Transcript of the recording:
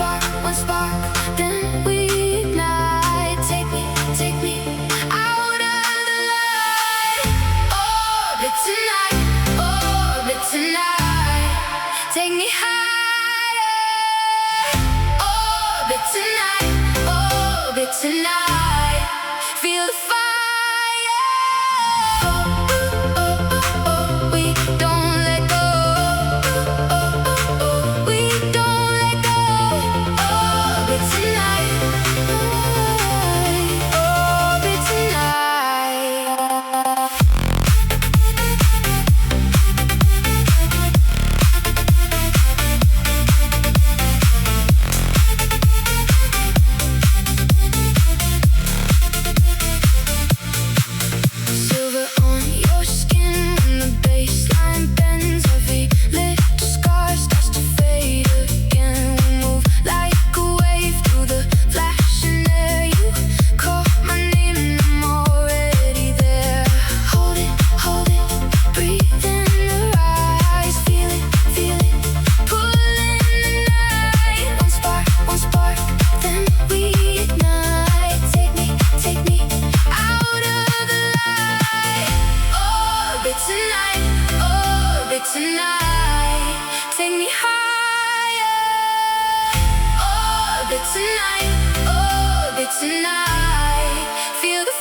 one spark, then we ignite. Take me out of the light. Orbit tonight, orbit tonight. Take me higher. Orbit tonight, orbit tonight. Feel the fire. We don't let go. We don't let go. Orbit tonight. Orbit tonight. Silver on your skin when the baseline bends. Every little scar starts to fade again. We move like a wave through the flashing air. You call my name and I'm already there. Hold it, breathe in the rise. Feel it, pulling the night. One spark, then we ignite. Take me out of the light. Orbit tonight, orbit tonight. Take me higher. Orbit tonight, orbit tonight. Feel the